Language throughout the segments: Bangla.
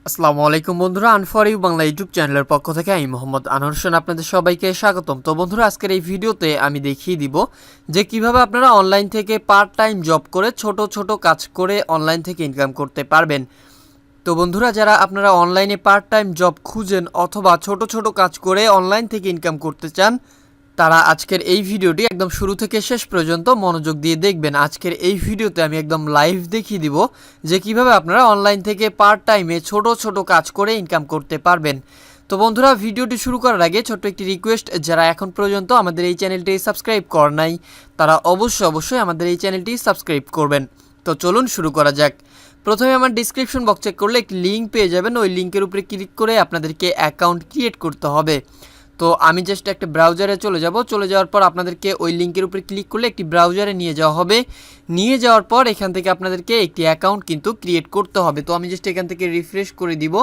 আসসালামু আলাইকুম বন্ধুরা, আনফর ইউ বাংলা ইউটিউব চ্যানেলের পক্ষ থেকে আমি মোহাম্মদ আনোয়ার হোসেন আপনাদের সবাইকে স্বাগতম। তো বন্ধুরা, আজকের এই ভিডিওতে আমি দেখিয়ে দিব যে কিভাবে আপনারা অনলাইন থেকে পার্ট টাইম জব করে ছোট ছোট কাজ করে অনলাইন থেকে ইনকাম করতে পারবেন। তো বন্ধুরা, যারা আপনারা অনলাইনে পার্ট টাইম জব খুঁজেন অথবা ছোট ছোট কাজ করে অনলাইন থেকে ইনকাম করতে চান, তারা আজকের এই ভিডিওটি একদম শুরু থেকে শেষ পর্যন্ত মনোযোগ দিয়ে দেখবেন। আজকের এই ভিডিওতে আমি একদম লাইভ দেখিয়ে দিব যে কিভাবে আপনারা অনলাইন থেকে পার্ট টাইমে ছোট ছোট কাজ করে ইনকাম করতে পারবেন। তো বন্ধুরা, ভিডিওটি শুরু করার আগে ছোট্ট একটি রিকোয়েস্ট, যারা এখন পর্যন্ত আমাদের এই চ্যানেলটি সাবস্ক্রাইব করেন নাই তারা অবশ্যই আমাদের এই চ্যানেলটি সাবস্ক্রাইব করবেন। তো চলুন শুরু করা যাক। প্রথমে আমার ডিসক্রিপশন বক্স চেক করলে একটি লিঙ্ক পেয়ে যাবেন। ওই লিঙ্কের উপরে ক্লিক করে আপনাদেরকে অ্যাকাউন্ট ক্রিয়েট করতে হবে। তো আমি জাস্ট একটা ব্রাউজারে চলে যাওয়ার পর আপনাদেরকে ওই লিঙ্কের উপরে ক্লিক করলে একটি ব্রাউজারে নিয়ে যাওয়া হবে। নিয়ে যাওয়ার পর এখান থেকে আপনাদেরকে একটি অ্যাকাউন্ট কিন্তু ক্রিয়েট করতে হবে। তো আমি জাস্ট এখান থেকে রিফ্রেশ করে দিব।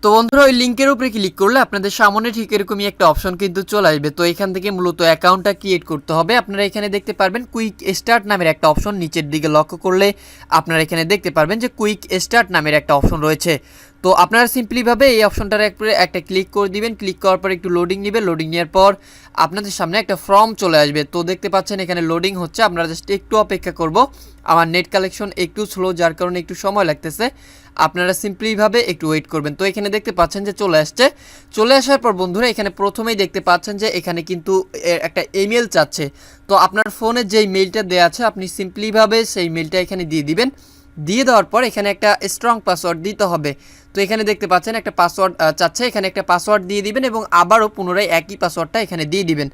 তো বন্ধুরা, ওই লিঙ্কের উপরে ক্লিক করলে আপনাদের সামনে ঠিক এরকমই একটা অপশন কিন্তু চলে আসবে। তো এখান থেকে মূলত অ্যাকাউন্টটা ক্রিয়েট করতে হবে। আপনারা এখানে দেখতে পারবেন কুইক স্টার্ট নামের একটা অপশন, নিচের দিকে লক্ষ্য করলে আপনারা এখানে দেখতে পারবেন যে কুইক স্টার্ট নামের একটা অপশন রয়েছে। তো আপনারা সিম্পলিভাবে এই অপশনটার একটা ক্লিক করে দিবেন। ক্লিক করার পর একটু লোডিং নেবে। লোডিং নেওয়ার পর আপনাদের সামনে একটা ফর্ম চলে আসবে। তো দেখতে পাচ্ছেন এখানে লোডিং হচ্ছে। আপনারা জাস্ট একটু অপেক্ষা করব। আমার নেট কালেকশন একটু স্লো, যার কারণে একটু সময় লাগতেছে। আপনারা সিম্পলিভাবে একটু ওয়েট করবেন। তো এখানে দেখতে পাচ্ছেন যে চলে আসছে। চলে আসার পর বন্ধুরা, এখানে প্রথমেই দেখতে পাচ্ছেন যে এখানে কিন্তু একটা ইমেল চাচ্ছে। তো আপনার ফোনে যেই মেইলটা দেওয়া আছে আপনি সিম্পলিভাবে সেই মেইলটা এখানে দিয়ে দিবেন। দিয়ে দেওয়ার পর এখানে একটা স্ট্রং পাসওয়ার্ড দিতে হবে। তো এখানে দেখতে পাচ্ছেন একটা পাসওয়ার্ড চাচ্ছে, এখানে একটা পাসওয়ার্ড দিয়ে দিবেন এবং আবারও পুনরায় একই পাসওয়ার্ডটা এখানে দিয়ে দিবেন।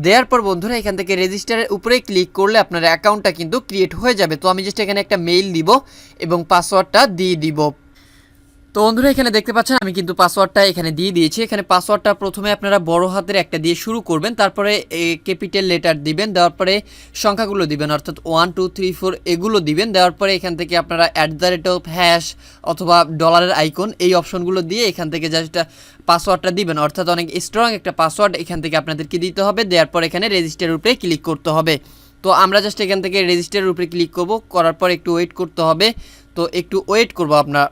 দেওয়ার পর বন্ধুরা, এখান থেকে রেজিস্টারের উপরে ক্লিক করলে আপনার অ্যাকাউন্টটা কিন্তু ক্রিয়েট হয়ে যাবে। তো আমি জাস্ট এখানে একটা মেইল দিব এবং পাসওয়ার্ডটা দিয়ে দিব। তো বন্ধুরা, এখানে দেখতে পাচ্ছেন আমি কিন্তু পাসওয়ার্ডটা এখানে দিয়ে দিয়েছি। এখানে পাসওয়ার্ডটা প্রথমে আপনারা বড় হাতের একটা দিয়ে শুরু করবেন, তারপরে ক্যাপিটাল লেটার দিবেন, দেওয়ার পরে সংখ্যাগুলো দিবেন, অর্থাৎ 1 2 3 4 এগুলো দিবেন। দেওয়ার পরে এখান থেকে আপনারা @ অথবা ডলারের আইকন এই অপশনগুলো দিয়ে এখান থেকে জাস্ট পাসওয়ার্ডটা দিবেন, অর্থাৎ অনেক স্ট্রং একটা পাসওয়ার্ড এখান থেকে আপনাদেরকে দিতে হবে। দেওয়ার পর এখানে রেজিস্টারের উপরে ক্লিক করতে হবে। তো আমরা জাস্ট এখান থেকে রেজিস্টারের উপরে ক্লিক করব, করার পর একটু ওয়েট করতে হবে। তো একটু ওয়েট করব আপনার।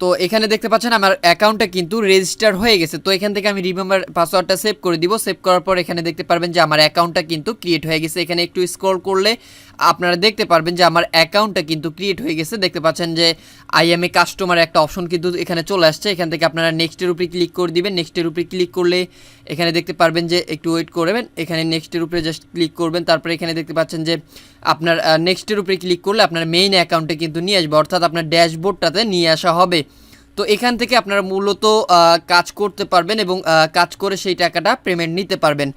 তো এখানে দেখতে পাচ্ছেন আমার অ্যাকাউন্টটা কিন্তু রেজিস্টার হয়ে গেছে। তো এখান থেকে আমি রিমেম্বার পাসওয়ার্ডটা সেভ করে দিব। সেভ করার পর এখানে দেখতে পারবেন যে আমার অ্যাকাউন্টটা কিন্তু ক্রিয়েট হয়ে গেছে। এখানে একটু স্ক্রল করলে আপনারা দেখতে পারবেন যে আমার অ্যাকাউন্টটা কিন্তু ক্রিয়েট হয়ে গেছে। দেখতে পাচ্ছেন যে আই এম এ কাস্টমার একটা অপশন কিন্তু এখানে চলে আসছে। এখান থেকে আপনারা নেক্সটের উপরে ক্লিক করে দিবেন। নেক্সটের উপরে ক্লিক করলে এখানে দেখতে পারবেন যে একটু ওয়েট করবেন। এখানে নেক্সটের উপরে জাস্ট ক্লিক করবেন। তারপরে এখানে দেখতে পাচ্ছেন যে আপনার নেক্সটের উপরে ক্লিক করলে আপনার মেইন অ্যাকাউন্টে কিন্তু নিয়ে আসবে, অর্থাৎ আপনার ড্যাশবোর্ডটাতে নিয়ে আসা হবে। তো এখান থেকে আপনারা মূলত কাজ করতে পারবেন এবং কাজ করে সেই টাকাটা পেমেন্ট নিতে পারবেন।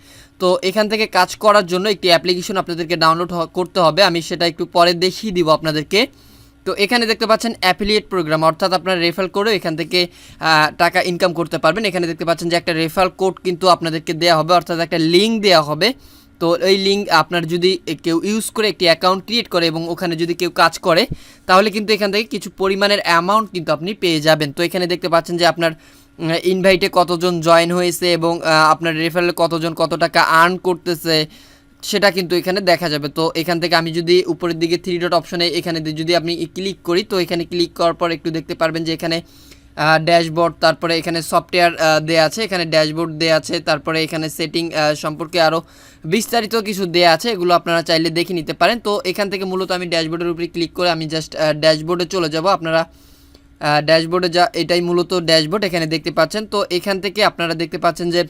তো এখান থেকে কাজ করার জন্য একটি অ্যাপ্লিকেশন আপনাদেরকে ডাউনলোড করতে হবে। আমি সেটা একটু পরে দেখিয়ে দিব আপনাদেরকে। তো এখানে দেখতে পাচ্ছেন অ্যাফিলিয়েট প্রোগ্রাম, অর্থাৎ আপনারা রেফার করে এখান থেকে টাকা ইনকাম করতে পারবেন। এখানে দেখতে পাচ্ছেন যে একটা রেফার কোড কিন্তু আপনাদেরকে দেওয়া হবে, অর্থাৎ একটা লিঙ্ক দেওয়া হবে। তো এই লিঙ্ক আপনার যদি কেউ ইউজ করে একটি অ্যাকাউন্ট ক্রিয়েট করে এবং ওখানে যদি কেউ কাজ করে, তাহলে কিন্তু এখান থেকে কিছু পরিমাণের অ্যামাউন্ট কিন্তু আপনি পেয়ে যাবেন। তো এখানে দেখতে পাচ্ছেন যে আপনার ইনভাইটে কতজন জয়েন হয়েছে এবং আপনার রেফারেলে কতজন কত টাকা আর্ন করতেছে সেটা কিন্তু এখানে দেখা যাবে। তো এখান থেকে আমি যদি উপরের দিকে 3 ডট অপশনে এখানে যদি আপনি ক্লিক করি, তো এখানে ক্লিক করার পর একটু দেখতে পারবেন যে এখানে ড্যাশবোর্ড, তারপরে এখানে সফটওয়্যার দেয়া আছে, এখানে ড্যাশবোর্ড দেয়া আছে, তারপরে এখানে সেটিং সম্পর্কে আরও বিস্তারিত কিছু দেয়া আছে, এগুলো আপনারা চাইলে দেখে নিতে পারেন। তো এখান থেকে মূলত আমি ড্যাশবোর্ডের উপরে ক্লিক করে আমি জাস্ট ড্যাশবোর্ডে চলে যাব। আপনারা ড্যাশবোর্ডে এটাই মূলত ড্যাশবোর্ড এখানে দেখতে পাচ্ছেন। তো এখান থেকে আপনারা দেখতে পাচ্ছেন যে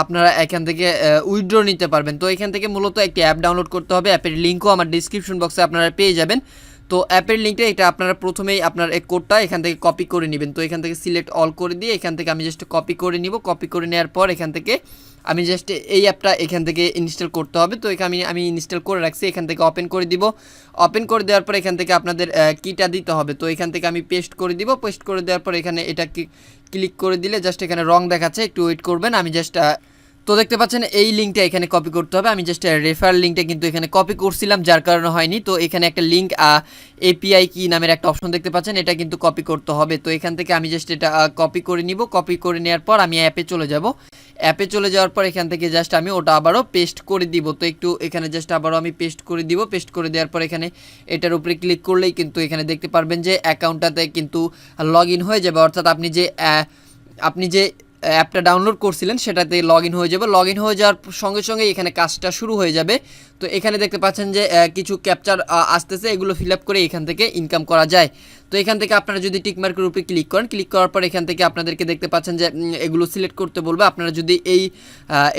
আপনারা এখান থেকে উইথড্র নিতে পারবেন। তো এখান থেকে মূলত একটি অ্যাপ ডাউনলোড করতে হবে। অ্যাপের লিঙ্কও আমার ডিসক্রিপশন বক্সে আপনারা পেয়ে যাবেন। তো অ্যাপের লিঙ্কটা এটা আপনারা প্রথমেই আপনার এই কোডটা এখান থেকে কপি করে নেবেন। তো এখান থেকে সিলেক্ট অল করে দিয়ে এখান থেকে আমি জাস্ট কপি করে নিব। কপি করে নেওয়ার পর এখান থেকে আমি জাস্ট এই অ্যাপটা এখান থেকে ইনস্টল করতে হবে। তো এখানে আমি ইনস্টল করে রাখছি। এখান থেকে ওপেন করে দিব। ওপেন করে দেওয়ার পর এখান থেকে আপনাদের কিটা দিতে হবে। তো এখান থেকে আমি পেস্ট করে দিব। পেস্ট করে দেওয়ার পর এখানে এটা ক্লিক করে দিলে জাস্ট এখানে রং দেখাচ্ছে, একটু ওয়েট করবেন। আমি জাস্ট তো দেখতে পাচ্ছেন এই লিঙ্কটা এখানে কপি করতে হবে। আমি জাস্ট রেফার লিঙ্কটা কিন্তু এখানে কপি করছিলাম, যার কারণে হয়নি। তো এখানে একটা লিঙ্ক এপিআই কি নামের একটা অপশন দেখতে পাচ্ছেন, এটা কিন্তু কপি করতে হবে। তো এখান থেকে আমি জাস্ট এটা কপি করে নিব। কপি করে নেওয়ার পর আমি অ্যাপে চলে যাব। অ্যাপে চলে যাওয়ার পর এখান থেকে জাস্ট আমি ওটা আবারও পেস্ট করে দিব। তো একটু এখানে জাস্ট আবারও আমি পেস্ট করে দিব। পেস্ট করে দেওয়ার পর এখানে এটার উপরে ক্লিক করলেই কিন্তু এখানে দেখতে পারবেন যে অ্যাকাউন্টটাতে কিন্তু লগ ইন হয়ে যাবে, অর্থাৎ আপনি যে অ্যাপটা ডাউনলোড করছিলেন সেটাতে লগ ইন হয়ে যাবে। লগ ইন হয়ে যাওয়ার সঙ্গে সঙ্গে এখানে কাজটা শুরু হয়ে যাবে। তো এখানে দেখতে পাচ্ছেন যে কিছু ক্যাপচার আসতেছে, এগুলো ফিল আপ করে এখান থেকে ইনকাম করা যায়। তো এখান থেকে আপনারা যদি টিকমার্কের উপরে ক্লিক করেন, ক্লিক করার পর এখান থেকে আপনাদেরকে দেখতে পাচ্ছেন যে এগুলো সিলেক্ট করতে বলবে। আপনারা যদি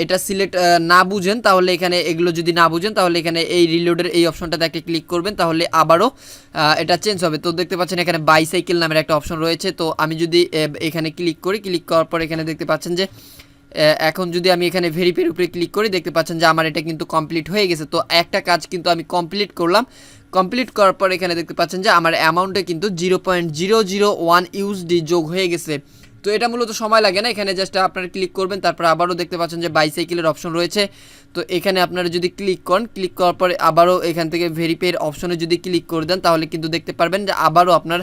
এটা সিলেক্ট না বুঝেন তাহলে এখানে এগুলো যদি না বুঝেন তাহলে এখানে এই রিলোডের এই অপশনটাতে একটা ক্লিক করবেন, তাহলে আবারও এটা চেঞ্জ হবে। তো দেখতে পাচ্ছেন এখানে বাইসাইকেল নামের একটা অপশন রয়েছে। তো আমি যদি এখানে ক্লিক করি, ক্লিক করার পর এখানে দেখতে পাচ্ছেন যে এখন যদি আমি এখানে ভেরিফাইয়ের উপরে ক্লিক করি, দেখতে পাচ্ছেন যে আমার এটা কিন্তু কমপ্লিট হয়ে গেছে। তো একটা কাজ কিন্তু আমি কমপ্লিট করলাম। কমপ্লিট করার পর এখানে দেখতে পাচ্ছেন যে আমার অ্যামাউন্টে কিন্তু 0.001 ইউএসডি যোগ হয়ে গেছে। তো এটা মূলত সময় লাগে না, এখানে জাস্ট আপনারা ক্লিক করবেন, তারপর আবারও দেখতে পাচ্ছেন যে বাইসাইকেলের অপশন রয়েছে। তো এখানে আপনারা যদি ক্লিক করেন, ক্লিক করার পরে আবারও এখান থেকে ভেরিফাইয়ের অপশনে যদি ক্লিক করে দেন তাহলে কিন্তু দেখতে পারবেন যে আবারও আপনার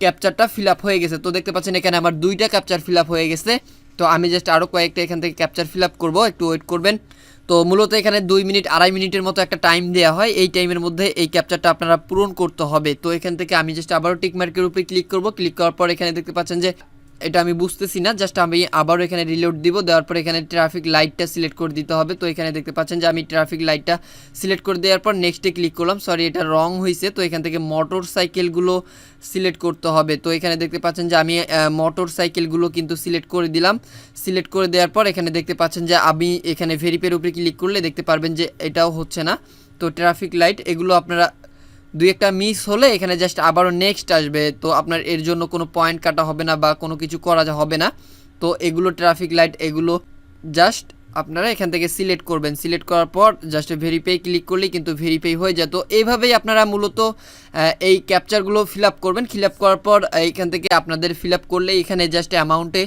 ক্যাপচারটা ফিল আপ হয়ে গেছে। তো দেখতে পাচ্ছেন এখানে আমার 2টা ক্যাপচার ফিল আপ হয়ে গেছে। তো আমি জাস্ট আরও কয়েকটা এখান থেকে ক্যাপচার ফিল আপ করবো, একটু ওয়েট করবেন। তো মূলত এখানে 2 মিনিট 2.5 মিনিটের মতো একটা টাইম দেওয়া হয়, এই টাইমের মধ্যে এই ক্যাপচারটা আপনারা পূরণ করতে হবে। তো এখান থেকে আমি জাস্ট আবারও টিকমার্কের উপরে ক্লিক করব। ক্লিক করার পর এখানে দেখতে পাচ্ছেন যে এটা আমি বুঝতেছি না, জাস্ট আমি আবারও এখানে রিলোড দিব। দেওয়ার পর এখানে ট্রাফিক লাইটটা সিলেক্ট করে দিতে হবে। তো এখানে দেখতে পাচ্ছেন যে আমি ট্রাফিক লাইটটা সিলেক্ট করে দেওয়ার পর নেক্সটে ক্লিক করলাম। সরি, এটা রং হয়েছে। তো এখান থেকে মোটর সাইকেলগুলো সিলেক্ট করতে হবে। তো এখানে দেখতে পাচ্ছেন যে আমি মোটর সাইকেলগুলো কিন্তু সিলেক্ট করে দিলাম। সিলেক্ট করে দেওয়ার পর এখানে দেখতে পাচ্ছেন যে আমি এখানে ভেরিফাইয়ের উপরে ক্লিক করলে দেখতে পারবেন যে এটাও হচ্ছে না। তো ট্রাফিক লাইট এগুলো আপনারা 2-1টা মিস হলে এখানে জাস্ট আবারও নেক্সট আসবে। তো আপনার এর জন্য কোনো পয়েন্ট কাটা হবে না বা কোনো কিছু করা হবে না। তো এগুলো ট্রাফিক লাইট এগুলো জাস্ট আপনারা এখান থেকে সিলেক্ট করবেন। সিলেক্ট করার পর জাস্ট ভেরিফাই ক্লিক করলেই কিন্তু ভেরিফাই হয়ে যায়। তো এইভাবেই আপনারা মূলত এই ক্যাপচারগুলো ফিল আপ করবেন। ফিল আপ করার পর এইখান থেকে আপনাদের ফিল আপ করলে এখানে জাস্ট অ্যামাউন্টে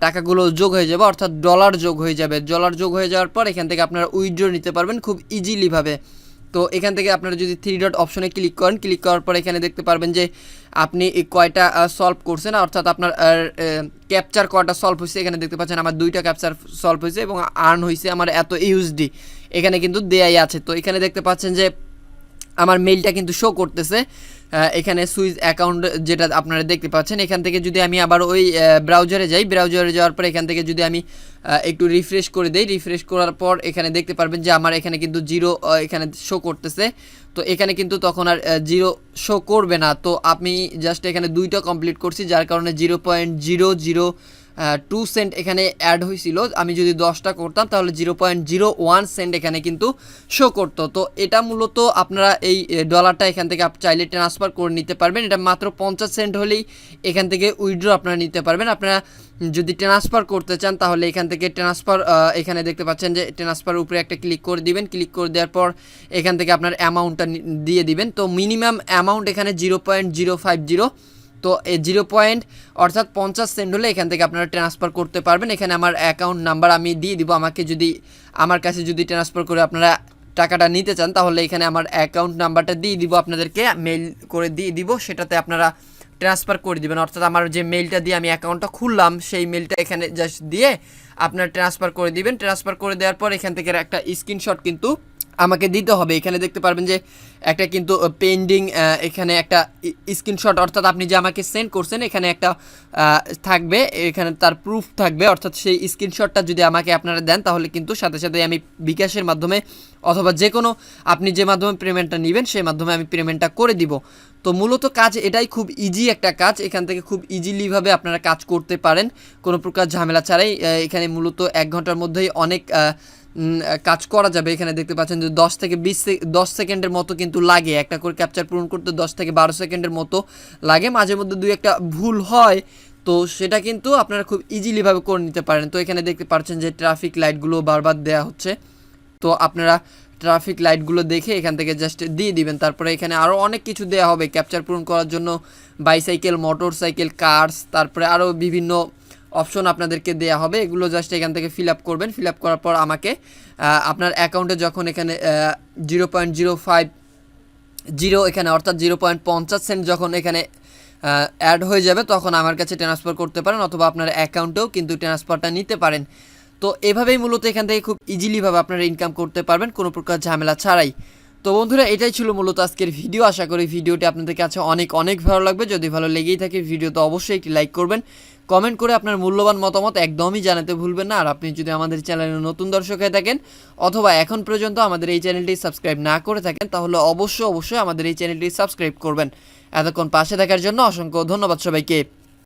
টাকাগুলো যোগ হয়ে যাবে, অর্থাৎ ডলার যোগ হয়ে যাবে। ডলার যোগ হয়ে যাওয়ার পর এখান থেকে আপনারা উইথড্র নিতে পারবেন খুব ইজিলিভাবে। তো এখান থেকে আপনারা যদি 3 ডট অপশনে ক্লিক করেন, ক্লিক করার পর এখানে দেখতে পারবেন যে আপনি কয়টা সলভ করছেন, অর্থাৎ আপনার ক্যাপচার কয়টা সলভ হয়েছে। এখানে দেখতে পাচ্ছেন আমার 2টা ক্যাপচার সলভ হয়েছে এবং আর্ন হয়েছে আমার এত ইউএসডি, এখানে কিন্তু দেয়াই আছে। তো এখানে দেখতে পাচ্ছেন যে আমার মেইলটা কিন্তু শো করতেছে এখানে সুইচ অ্যাকাউন্ট যেটা আপনারা দেখতে পাচ্ছেন। এখান থেকে যদি আমি আবার ওই ব্রাউজারে যাই, ব্রাউজারে যাওয়ার পর এখান থেকে যদি আমি একটু রিফ্রেশ করে দেই, রিফ্রেশ করার পর এখানে দেখতে পারবেন যে আমার এখানে কিন্তু 0 এখানে শো করতেছে। তো এখানে কিন্তু তখন আর 0 শো করবে না। তো আমি জাস্ট এখানে 2টা কমপ্লিট করছি, যার কারণে 0.002 সেন্ট এখানে অ্যাড হয়েছিল। আমি যদি 10টা করতাম তাহলে 0.01 সেন্ট এখানে কিন্তু শো করতো। তো এটা মূলত আপনারা এই ডলারটা এখান থেকে চাইলে ট্রান্সফার করে নিতে পারবেন। এটা মাত্র 50 সেন্ট হলেই এখান থেকে উইথড্র আপনারা নিতে পারবেন। আপনারা যদি ট্রান্সফার করতে চান তাহলে এখান থেকে ট্রান্সফার এখানে দেখতে পাচ্ছেন যে ট্রান্সফার উপরে একটা ক্লিক করে দিবেন। ক্লিক করে দেওয়ার পর এখান থেকে আপনার অ্যামাউন্টটা দিয়ে দিবেন। তো মিনিমাম অ্যামাউন্ট এখানে 0.050। তো 0 পয়েন্ট অর্থাৎ 50 সেন্ট হলে এখান থেকে আপনারা ট্রান্সফার করতে পারবেন। এখানে আমার অ্যাকাউন্ট নাম্বার আমি দিয়ে দিব। আমার কাছে যদি ট্রান্সফার করে আপনারা টাকাটা নিতে চান তাহলে এখানে আমার অ্যাকাউন্ট নাম্বারটা দিয়ে দিব, আপনাদেরকে মেইল করে দিয়ে দিব, সেটাতে আপনারা ট্রান্সফার করে দিবেন। অর্থাৎ আমার যে মেইলটা দিয়ে আমি অ্যাকাউন্টটা খুললাম সেই মেইলটা এখানে জাস্ট দিয়ে আপনারা ট্রান্সফার করে দিবেন। ট্রান্সফার করে দেওয়ার পর এখান থেকে একটা স্ক্রিনশট কিন্তু আমাকে দিতে হবে। এখানে দেখতে পারবেন যে একটা কিন্তু পেন্ডিং এখানে একটা স্ক্রিনশট, অর্থাৎ আপনি যে আমাকে সেন্ড করছেন এখানে একটা থাকবে, এখানে তার প্রুফ থাকবে। অর্থাৎ সেই স্ক্রিনশটটা যদি আমাকে আপনারা দেন তাহলে কিন্তু সাথে সাথে আমি বিকাশের মাধ্যমে অথবা যে কোনো আপনি যে মাধ্যমে পেমেন্টটা নেবেন সেই মাধ্যমে আমি পেমেন্টটা করে দিব। তো মূলত কাজ এটাই, খুব ইজি একটা কাজ। এখান থেকে খুব ইজিলিভাবে আপনারা কাজ করতে পারেন কোনো প্রকার ঝামেলা ছাড়াই। এখানে মূলত 1 ঘন্টার মধ্যেই অনেক কাজ করা যাবে। এখানে দেখতে পাচ্ছেন যে 10 সেকেন্ডের মতো কিন্তু লাগে একটা করে ক্যাপচার পূরণ করতে, 10 থেকে 12 সেকেন্ডের মতো লাগে। মাঝে মধ্যে 2-1টা ভুল হয়, তো সেটা কিন্তু আপনারা খুব ইজিলিভাবে করে নিতে পারেন। তো এখানে দেখতে পাচ্ছেন যে ট্রাফিক লাইটগুলো বারবার দেওয়া হচ্ছে। তো আপনারা ট্রাফিক লাইটগুলো দেখে এখান থেকে জাস্ট দিয়ে দিবেন। তারপরে এখানে আরও অনেক কিছু দেওয়া হবে ক্যাপচার পূরণ করার জন্য, বাইসাইকেল, মোটর সাইকেল, কার্স, তারপরে আরও বিভিন্ন অপশন আপনাদেরকে দেওয়া হবে। এগুলো জাস্ট এখান থেকে ফিল আপ করবেন। ফিল আপ করার পর আমাকে আপনার অ্যাকাউন্টে যখন এখানে 0.050 এখানে অর্থাৎ 0.50 সেন্ট যখন এখানে অ্যাড হয়ে যাবে তখন আমার কাছে ট্রান্সফার করতে পারেন, অথবা আপনার অ্যাকাউন্টেও কিন্তু ট্রান্সফারটা নিতে পারেন। তো এভাবেই মূলত এখান থেকে খুব ইজিলিভাবে আপনারা ইনকাম করতে পারবেন কোনো প্রকার ঝামেলা ছাড়াই। তো বন্ধুরা এটাই ছিল মূলত আজকের ভিডিও। আশা করি ভিডিওটি আপনাদের কাছে অনেক অনেক ভালো লাগবে। যদি ভালো লেগেই থাকে ভিডিওতে অবশ্যই একটি লাইক করবেন, কমেন্ট করে আপনার মূল্যবান মতামত একদমই জানাতে ভুলবেন না। আর আপনি যদি আমাদের চ্যানেলে নতুন দর্শক হয়ে থাকেন অথবা এখন পর্যন্ত আমাদের এই চ্যানেলটি সাবস্ক্রাইব না করে থাকেন তাহলে অবশ্যই আমাদের এই চ্যানেলটি সাবস্ক্রাইব করবেন। এতক্ষণ পাশে থাকার জন্য অসংখ্য ধন্যবাদ সবাইকে।